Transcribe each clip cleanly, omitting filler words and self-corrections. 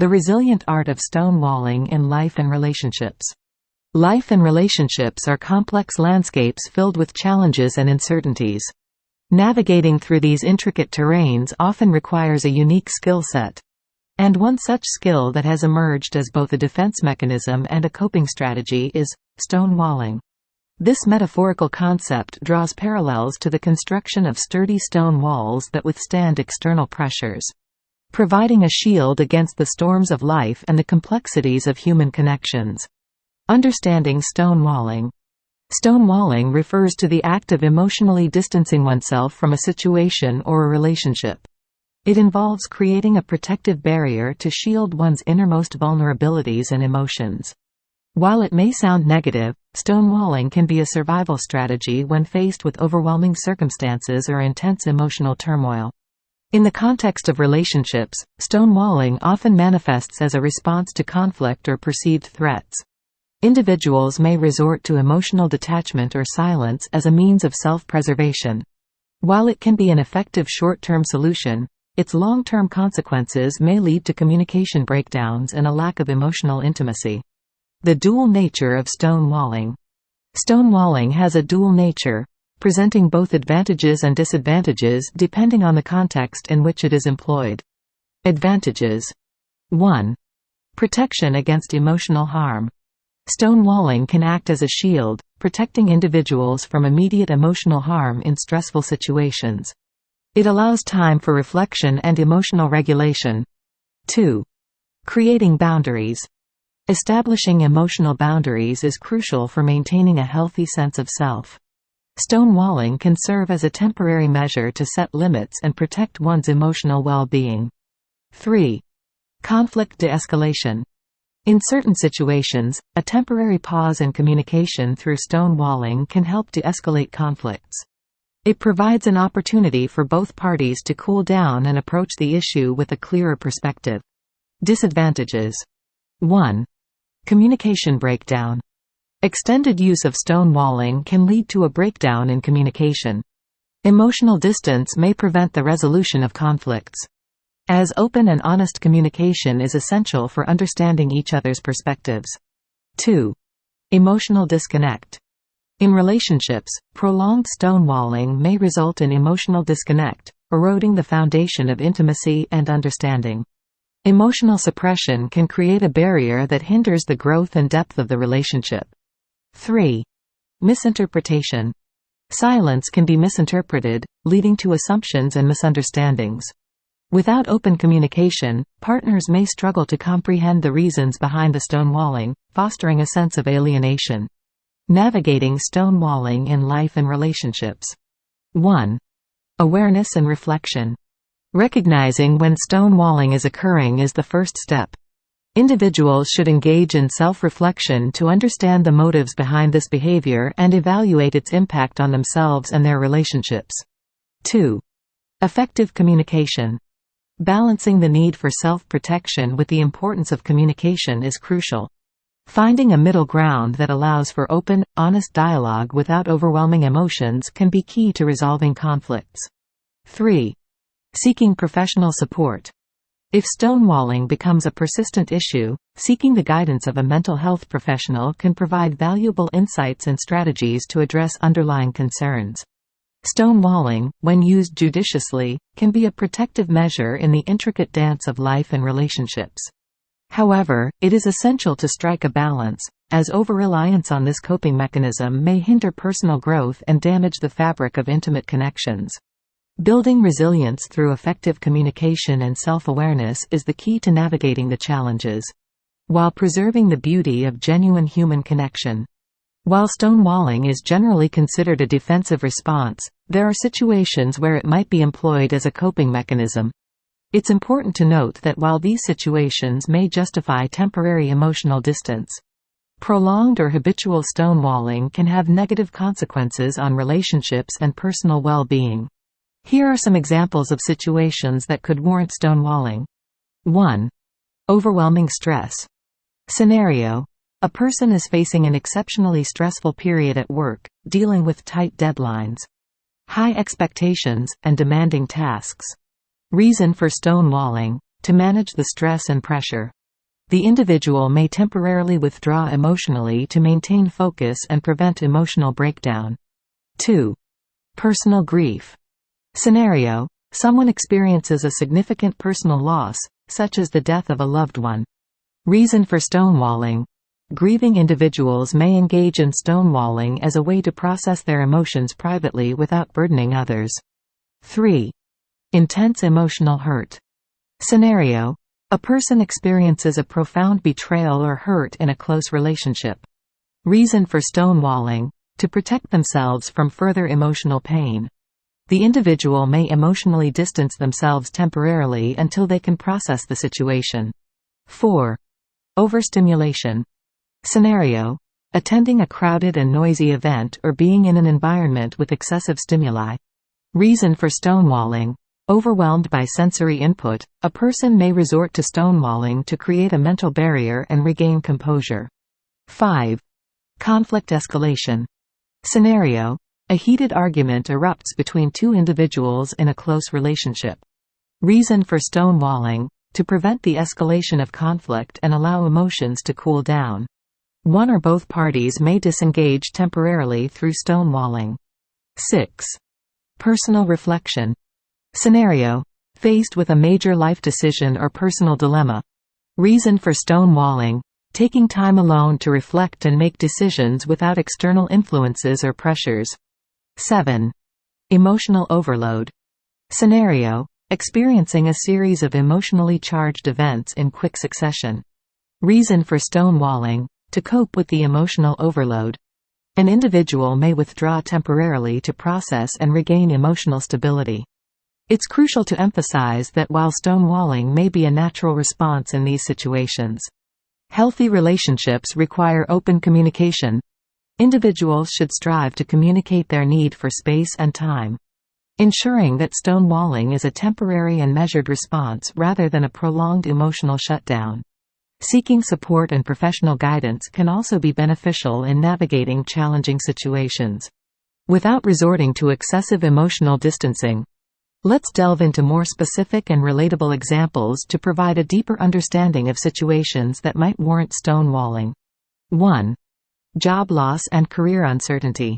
The resilient art of stonewalling in life and relationships. Life and relationships are complex landscapes filled with challenges and uncertainties. Navigating through these intricate terrains often requires a unique skill set. And one such skill that has emerged as both a defense mechanism and a coping strategy is stonewalling. This metaphorical concept draws parallels to the construction of sturdy stone walls that withstand external pressures, providing a shield against the storms of life and the complexities of human connections. Understanding stonewalling. Stonewalling refers to the act of emotionally distancing oneself from a situation or a relationship. It involves creating a protective barrier to shield one's innermost vulnerabilities and emotions. While it may sound negative, stonewalling can be a survival strategy when faced with overwhelming circumstances or intense emotional turmoil. In the context of relationships, stonewalling often manifests as a response to conflict or perceived threats. Individuals may resort to emotional detachment or silence as a means of self-preservation. While it can be an effective short-term solution, its long-term consequences may lead to communication breakdowns and a lack of emotional intimacy. The dual nature of stonewalling. Stonewalling has a dual nature, presenting both advantages and disadvantages depending on the context in which it is employed. Advantages. 1. Protection against emotional harm. Stonewalling can act as a shield, protecting individuals from immediate emotional harm in stressful situations. It allows time for reflection and emotional regulation. 2. Creating boundaries. Establishing emotional boundaries is crucial for maintaining a healthy sense of self. Stonewalling can serve as a temporary measure to set limits and protect one's emotional well-being. 3. Conflict de-escalation. In certain situations, a temporary pause in communication through stonewalling can help de-escalate conflicts. It provides an opportunity for both parties to cool down and approach the issue with a clearer perspective. Disadvantages. 1. Communication breakdown. Extended use of stonewalling can lead to a breakdown in communication. Emotional distance may prevent the resolution of conflicts, as open and honest communication is essential for understanding each other's perspectives. 2. Emotional disconnect. In relationships, prolonged stonewalling may result in emotional disconnect, eroding the foundation of intimacy and understanding. Emotional suppression can create a barrier that hinders the growth and depth of the relationship. 3. Misinterpretation. Silence can be misinterpreted, leading to assumptions and misunderstandings. Without open communication, partners may struggle to comprehend the reasons behind the stonewalling, fostering a sense of alienation. Navigating stonewalling in life and relationships. 1. Awareness and reflection. Recognizing when stonewalling is occurring is the first step. Individuals should engage in self-reflection to understand the motives behind this behavior and evaluate its impact on themselves and their relationships. 2. Effective communication. Balancing the need for self-protection with the importance of communication is crucial. Finding a middle ground that allows for open, honest dialogue without overwhelming emotions can be key to resolving conflicts. 3. Seeking professional support. If stonewalling becomes a persistent issue, seeking the guidance of a mental health professional can provide valuable insights and strategies to address underlying concerns. Stonewalling, when used judiciously, can be a protective measure in the intricate dance of life and relationships. However, it is essential to strike a balance, as over-reliance on this coping mechanism may hinder personal growth and damage the fabric of intimate connections. Building resilience through effective communication and self-awareness is the key to navigating the challenges, while preserving the beauty of genuine human connection. While stonewalling is generally considered a defensive response, there are situations where it might be employed as a coping mechanism. It's important to note that while these situations may justify temporary emotional distance, prolonged or habitual stonewalling can have negative consequences on relationships and personal well-being. Here are some examples of situations that could warrant stonewalling. 1. Overwhelming stress. Scenario: a person is facing an exceptionally stressful period at work, dealing with tight deadlines, high expectations, and demanding tasks. Reason for stonewalling: to manage the stress and pressure. The individual may temporarily withdraw emotionally to maintain focus and prevent emotional breakdown. 2. Personal grief. Scenario: someone experiences a significant personal loss, such as the death of a loved one. Reason for stonewalling: grieving individuals may engage in stonewalling as a way to process their emotions privately without burdening others. 3. Intense emotional hurt. Scenario: a person experiences a profound betrayal or hurt in a close relationship. Reason for stonewalling: to protect themselves from further emotional pain. The individual may emotionally distance themselves temporarily until they can process the situation. 4. Overstimulation. Scenario: attending a crowded and noisy event or being in an environment with excessive stimuli. Reason for stonewalling: overwhelmed by sensory input, a person may resort to stonewalling to create a mental barrier and regain composure. 5. Conflict escalation. Scenario: a heated argument erupts between two individuals in a close relationship. Reason for stonewalling: to prevent the escalation of conflict and allow emotions to cool down. One or both parties may disengage temporarily through stonewalling. 6. Personal reflection. Scenario: faced with a major life decision or personal dilemma. Reason for stonewalling: taking time alone to reflect and make decisions without external influences or pressures. 7. Emotional overload. Scenario: experiencing a series of emotionally charged events in quick succession. Reason for stonewalling: to cope with the emotional overload. An individual may withdraw temporarily to process and regain emotional stability. It's crucial to emphasize that while stonewalling may be a natural response in these situations, healthy relationships require open communication. Individuals should strive to communicate their need for space and time, ensuring that stonewalling is a temporary and measured response rather than a prolonged emotional shutdown. Seeking support and professional guidance can also be beneficial in navigating challenging situations. Without resorting to excessive emotional distancing, let's delve into more specific and relatable examples to provide a deeper understanding of situations that might warrant stonewalling. 1. Job loss and career uncertainty.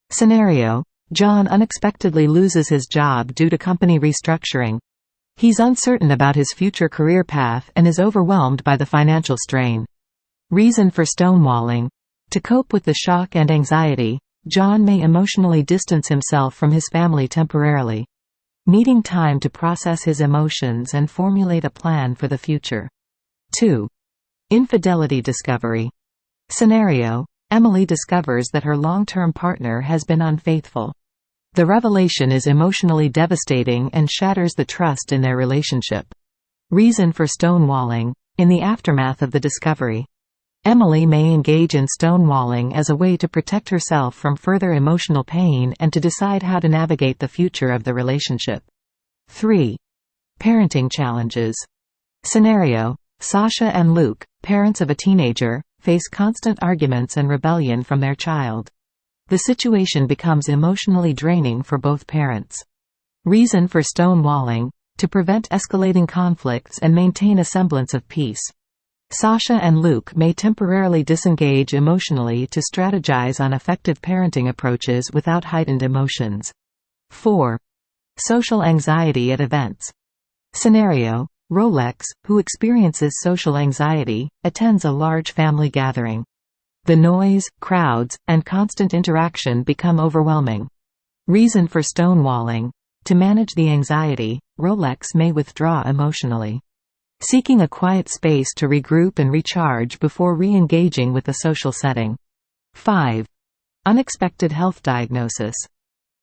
Scenario: John unexpectedly loses his job due to company restructuring. He's uncertain about his future career path and is overwhelmed by the financial strain. Reason for stonewalling: to cope with the shock and anxiety, John may emotionally distance himself from his family temporarily, needing time to process his emotions and formulate a plan for the future. 2. Infidelity discovery. Scenario: Emily discovers that her long-term partner has been unfaithful. The revelation is emotionally devastating and shatters the trust in their relationship. Reason for stonewalling: in the aftermath of the discovery, Emily may engage in stonewalling as a way to protect herself from further emotional pain and to decide how to navigate the future of the relationship. 3. Parenting challenges. Scenario: Sasha and Luke, parents of a teenager, face constant arguments and rebellion from their child. The situation becomes emotionally draining for both parents. Reason for stonewalling: to prevent escalating conflicts and maintain a semblance of peace. Sasha and Luke may temporarily disengage emotionally to strategize on effective parenting approaches without heightened emotions. 4. Social anxiety at events. Scenario: Rolex, who experiences social anxiety, attends a large family gathering. The noise, crowds, and constant interaction become overwhelming. Reason for stonewalling: to manage the anxiety, Rolex may withdraw emotionally, seeking a quiet space to regroup and recharge before re-engaging with the social setting. 5. Unexpected health diagnosis.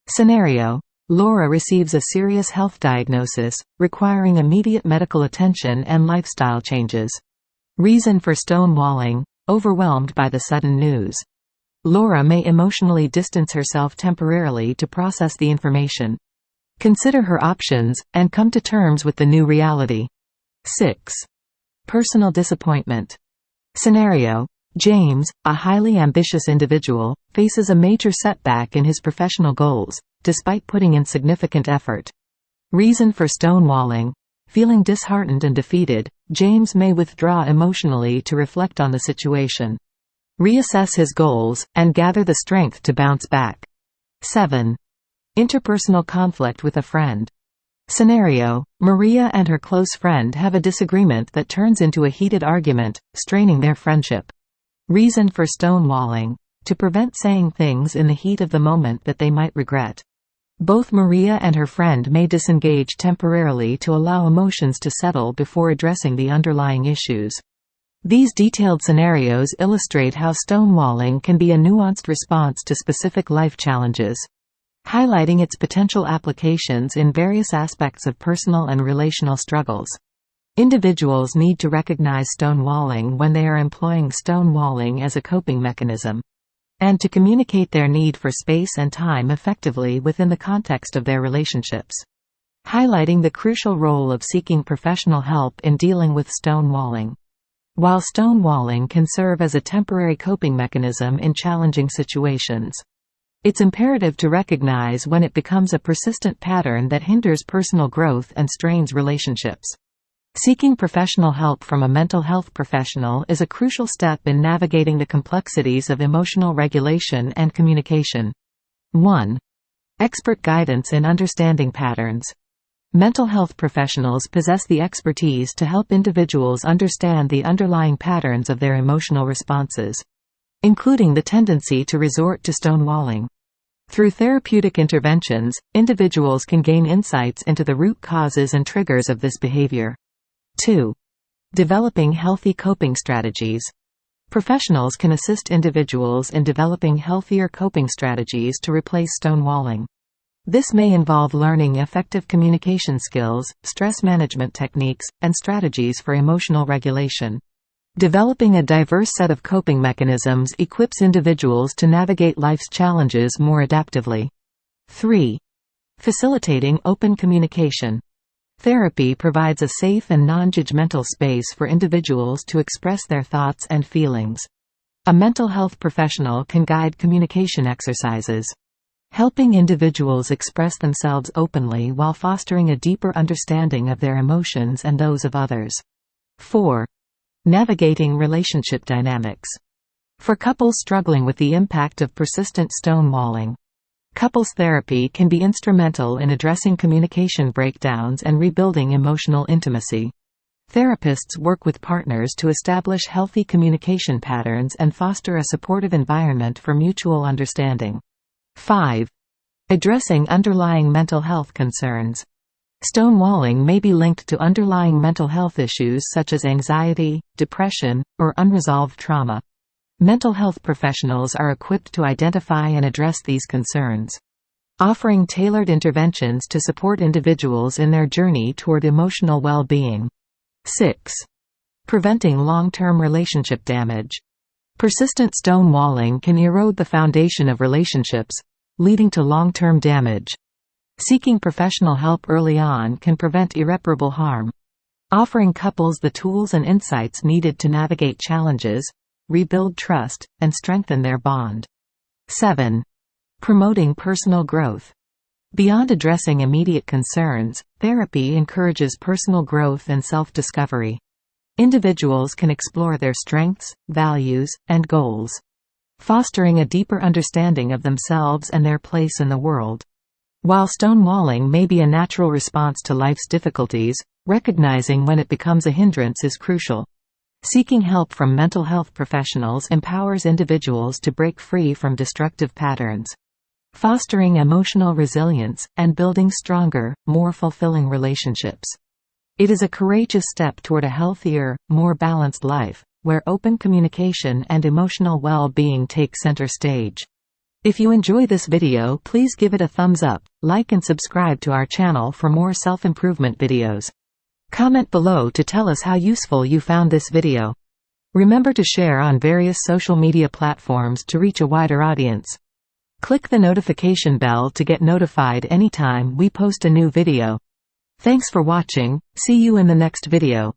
Scenario: Laura receives a serious health diagnosis, requiring immediate medical attention and lifestyle changes. Reason for stonewalling: overwhelmed by the sudden news. Laura may emotionally distance herself temporarily to process the information, consider her options, and come to terms with the new reality. 6. Personal disappointment. Scenario: James, a highly ambitious individual, faces a major setback in his professional goals, despite putting in significant effort. Reason for stonewalling: Feeling disheartened and defeated, James may withdraw emotionally to reflect on the situation, reassess his goals, and gather the strength to bounce back. 7. Interpersonal conflict with a friend. Scenario: Maria and her close friend have a disagreement that turns into a heated argument, straining their friendship. Reason for stonewalling: to prevent saying things in the heat of the moment that they might regret. Both Maria and her friend may disengage temporarily to allow emotions to settle before addressing the underlying issues. These detailed scenarios illustrate how stonewalling can be a nuanced response to specific life challenges, highlighting its potential applications in various aspects of personal and relational struggles. Individuals need to recognize stonewalling when they are employing stonewalling as a coping mechanism, and to communicate their need for space and time effectively within the context of their relationships, highlighting the crucial role of seeking professional help in dealing with stonewalling. While stonewalling can serve as a temporary coping mechanism in challenging situations, it's imperative to recognize when it becomes a persistent pattern that hinders personal growth and strains relationships. Seeking professional help from a mental health professional is a crucial step in navigating the complexities of emotional regulation and communication. 1. Expert guidance in understanding patterns. Mental health professionals possess the expertise to help individuals understand the underlying patterns of their emotional responses, including the tendency to resort to stonewalling. Through therapeutic interventions, individuals can gain insights into the root causes and triggers of this behavior. 2. Developing healthy coping strategies. Professionals can assist individuals in developing healthier coping strategies to replace stonewalling. This may involve learning effective communication skills, stress management techniques, and strategies for emotional regulation. Developing a diverse set of coping mechanisms equips individuals to navigate life's challenges more adaptively. 3. Facilitating open communication. Therapy provides a safe and non-judgmental space for individuals to express their thoughts and feelings. A mental health professional can guide communication exercises, helping individuals express themselves openly while fostering a deeper understanding of their emotions and those of others. 4. Navigating relationship dynamics. For couples struggling with the impact of persistent stonewalling, couples therapy can be instrumental in addressing communication breakdowns and rebuilding emotional intimacy. Therapists work with partners to establish healthy communication patterns and foster a supportive environment for mutual understanding. 5. Addressing underlying mental health concerns. Stonewalling may be linked to underlying mental health issues such as anxiety, depression, or unresolved trauma. Mental health professionals are equipped to identify and address these concerns, offering tailored interventions to support individuals in their journey toward emotional well-being. 6. Preventing long-term relationship damage. Persistent stonewalling can erode the foundation of relationships, leading to long-term damage. Seeking professional help early on can prevent irreparable harm, offering couples the tools and insights needed to navigate challenges, rebuild trust, and strengthen their bond. 7. Promoting personal growth. Beyond addressing immediate concerns, therapy encourages personal growth and self-discovery. Individuals can explore their strengths, values, and goals, fostering a deeper understanding of themselves and their place in the world. While stonewalling may be a natural response to life's difficulties, recognizing when it becomes a hindrance is crucial. Seeking help from mental health professionals empowers individuals to break free from destructive patterns, fostering emotional resilience, and building stronger, more fulfilling relationships. It is a courageous step toward a healthier, more balanced life, where open communication and emotional well-being take center stage. If you enjoy this video, please give it a thumbs up, like and subscribe to our channel for more self-improvement videos. Comment below to tell us how useful you found this video. Remember to share on various social media platforms to reach a wider audience. Click the notification bell to get notified anytime we post a new video. Thanks for watching, see you in the next video.